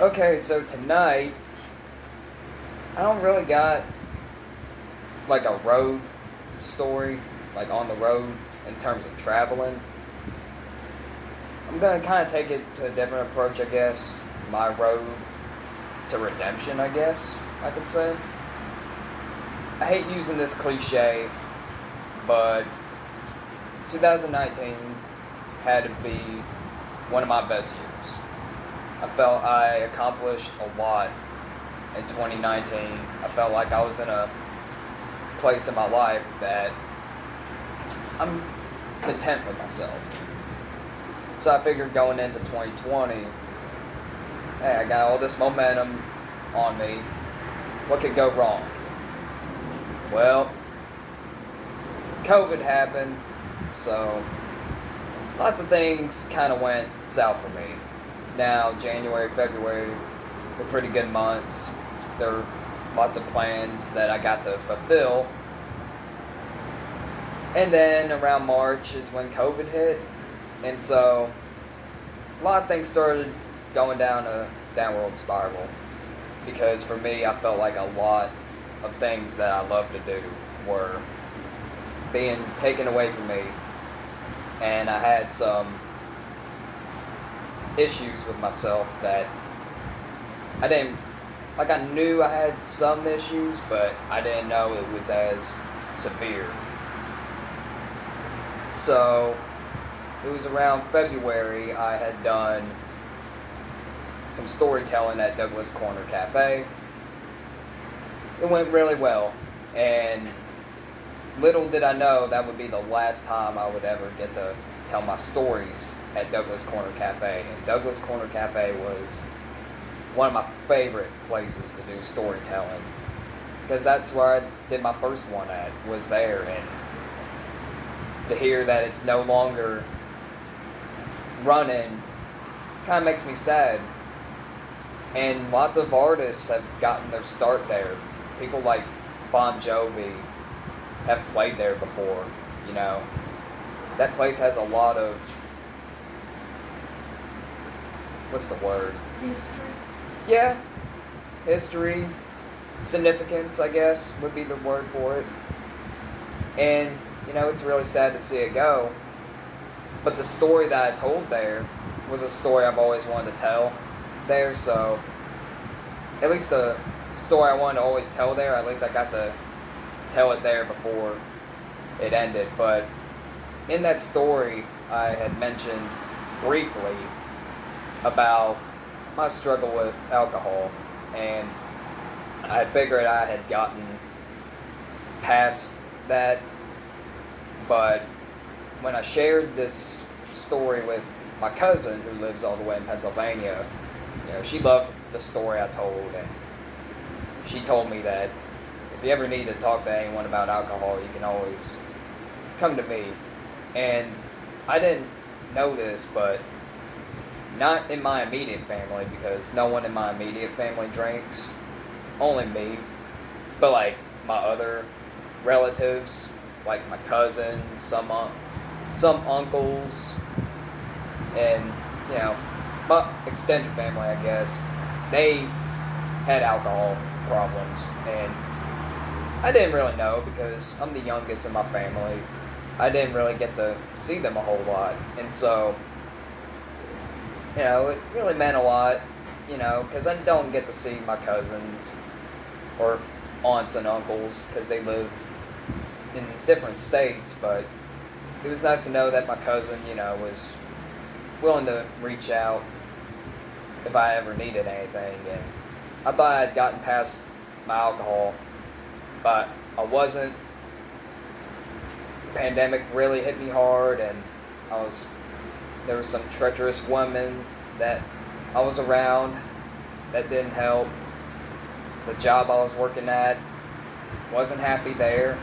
Okay, so tonight I don't really got like a road story, like on the road in terms of traveling. I'm gonna kind of take it to a different approach, I guess. My road to redemption, I guess I could say. I hate using this cliche, but 2019 had to be one of my best years. I felt I accomplished a lot in 2019. I felt like I was in a place in my life that I'm content with myself. So I figured going into 2020, hey, I got all this momentum on me. What could go wrong? Well, COVID happened, so lots of things kind of went south for me. Now, January, February were pretty good months. There were lots of plans that I got to fulfill. And then around March is when COVID hit. And so a lot of things started going down a downward spiral. Because for me, I felt like a lot of things that I love to do were being taken away from me. And I had some issues with myself that I didn't, like I knew I had some issues, but I didn't know it was as severe. So it was around February I had done some storytelling at Douglas Corner Cafe. It went really well, and little did I know that would be the last time I would ever get to tell my stories at Douglas Corner Cafe. And Douglas Corner Cafe was one of my favorite places to do storytelling, because that's where I did my first one at, was there. And to hear that it's no longer running kind of makes me sad. And lots of artists have gotten their start there. People like Bon Jovi have played there before, you know. That place has a lot of, what's the word? History. Yeah, history, significance, I guess, would be the word for it. And, you know, it's really sad to see it go. But the story that I told there was a story I've always wanted to tell there, so at least the story I wanted to always tell there, at least I got to tell it there before it ended. But in that story, I had mentioned briefly about my struggle with alcohol, and I figured I had gotten past that. But when I shared this story with my cousin who lives all the way in Pennsylvania, you know, she loved the story I told, and she told me that if you ever need to talk to anyone about alcohol, you can always come to me. And I didn't know this, but not in my immediate family, because no one in my immediate family drinks, only me. But like my other relatives, like my cousins, some uncles, and you know, my extended family, I guess, they had alcohol problems, and I didn't really know because I'm the youngest in my family. I didn't really get to see them a whole lot, and so, you know, it really meant a lot, you know, because I don't get to see my cousins or aunts and uncles because they live in different states. But it was nice to know that my cousin, you know, was willing to reach out if I ever needed anything. And I thought I had gotten past my alcohol, but I wasn't. The pandemic really hit me hard, and there was some treacherous women that I was around that didn't help. The job I was working at, wasn't happy there,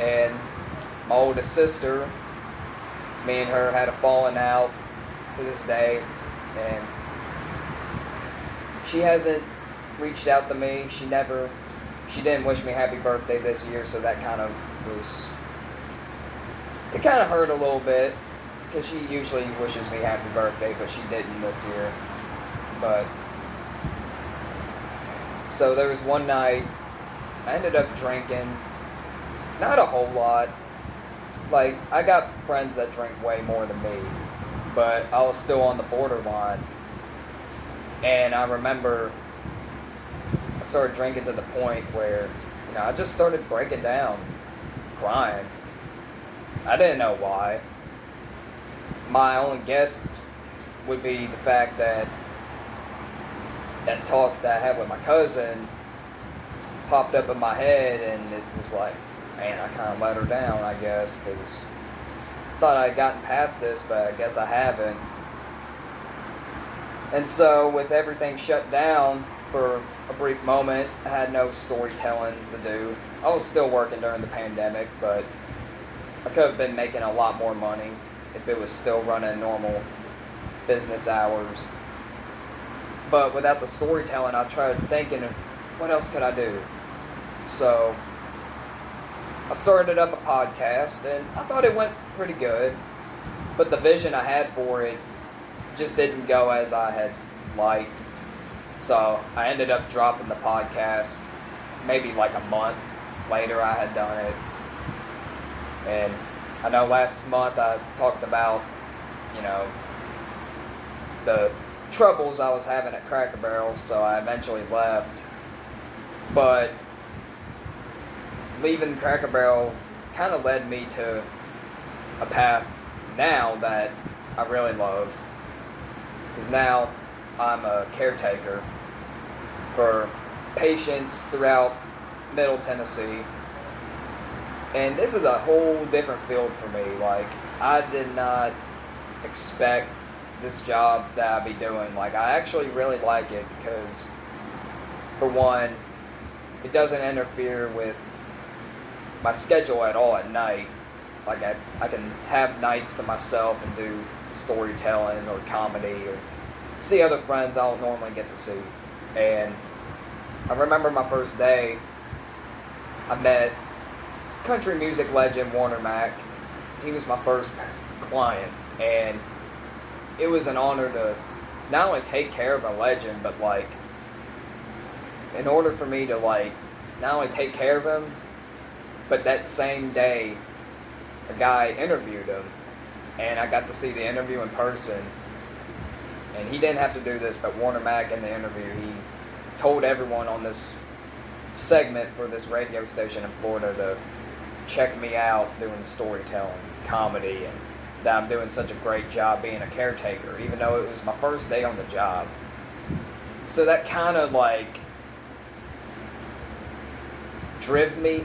and my oldest sister, me and her had a falling out to this day, and she hasn't reached out to me. She didn't wish me happy birthday this year, so that kind of it kind of hurt a little bit, because she usually wishes me happy birthday, but she didn't this year. But So there was one night, I ended up drinking, not a whole lot. Like, I got friends that drink way more than me, but I was still on the borderline. And I remember I started drinking to the point where, I just started breaking down, crying. I didn't know why. My only guess would be the fact that talk that I had with my cousin popped up in my head, and it was like, man, I kind of let her down, I guess, because I thought I had gotten past this, but I guess I haven't. And so, with everything shut down for a brief moment, I had no storytelling to do. I was still working during the pandemic, but I could have been making a lot more money if it was still running normal business hours. But without the storytelling, I tried thinking, what else could I do? So I started up a podcast, and I thought it went pretty good. But the vision I had for it just didn't go as I had liked. So I ended up dropping the podcast maybe like a month later I had done it. And I know last month I talked about, the troubles I was having at Cracker Barrel, so I eventually left. But leaving Cracker Barrel kind of led me to a path now that I really love. Because now I'm a caretaker for patients throughout Middle Tennessee. And this is a whole different field for me. Like, I did not expect this job that I'd be doing. Like, I actually really like it because, for one, it doesn't interfere with my schedule at all at night. Like, I can have nights to myself and do storytelling or comedy or see other friends I don't normally get to see. And I remember my first day, I met country music legend Warner Mack. He was my first client, and it was an honor to not only take care of a legend, but like, in order for me to like not only take care of him, but that same day a guy interviewed him, and I got to see the interview in person. And he didn't have to do this, but Warner Mack in the interview, he told everyone on this segment for this radio station in Florida to check me out doing storytelling, comedy, and that I'm doing such a great job being a caretaker, even though it was my first day on the job. So that kind of like drove me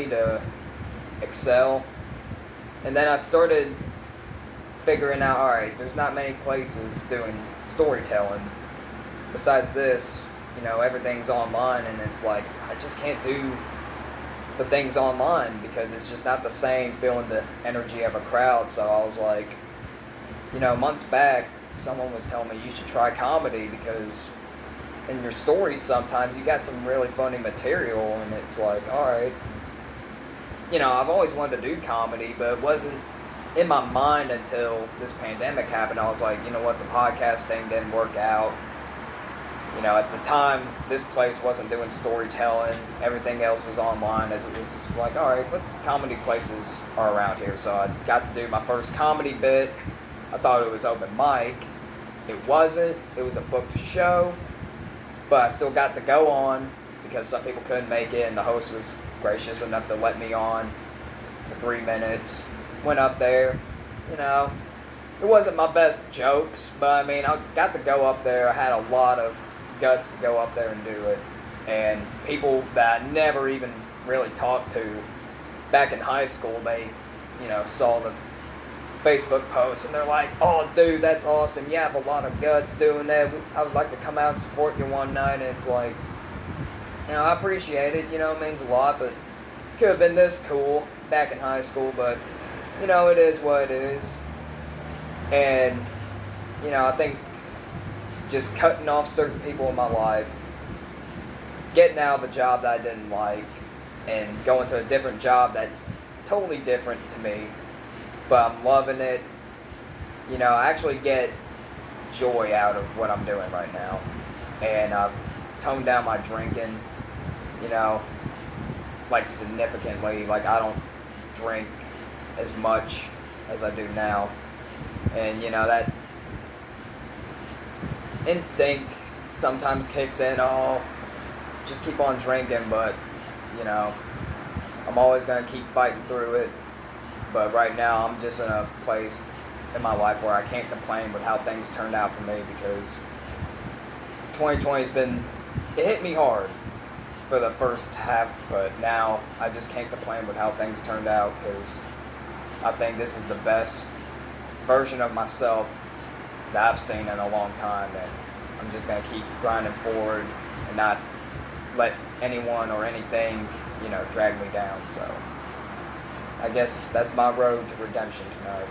to excel. And then I started figuring out, alright, there's not many places doing storytelling. Besides this, everything's online, and it's like, I just can't do the things online because it's just not the same feeling the energy of a crowd. So I was like, months back, someone was telling me you should try comedy because in your stories sometimes you got some really funny material, and it's like, alright, I've always wanted to do comedy, but it wasn't in my mind until this pandemic happened. I was like, you know what, the podcast thing didn't work out. At the time, this place wasn't doing storytelling. Everything else was online. It was like, all right, what comedy places are around here? So I got to do my first comedy bit. I thought it was open mic. It wasn't. It was a booked show. But I still got to go on because some people couldn't make it, and the host was gracious enough to let me on for 3 minutes. Went up there, it wasn't my best jokes, but I mean, I got to go up there. I had a lot of guts to go up there and do it. And people that I never even really talked to back in high school, they, saw the Facebook post and they're like, oh dude, that's awesome. You have a lot of guts doing that. I would like to come out and support you one night. And it's like, I appreciate it, it means a lot, but it could have been this cool back in high school, but it is what it is. And, I think just cutting off certain people in my life, getting out of a job that I didn't like, and going to a different job that's totally different to me, but I'm loving it. I actually get joy out of what I'm doing right now. And I've toned down my drinking, you know, like significantly. Like I don't drink as much as I do now. And you know, that instinct sometimes kicks in, oh, just keep on drinking, but you know, I'm always gonna keep fighting through it. But right now I'm just in a place in my life where I can't complain with how things turned out for me, because 2020's been, it hit me hard for the first half, but now I just can't complain with how things turned out, because I think this is the best version of myself that I've seen in a long time, and I'm just gonna keep grinding forward and not let anyone or anything, you know, drag me down. So I guess that's my road to redemption tonight.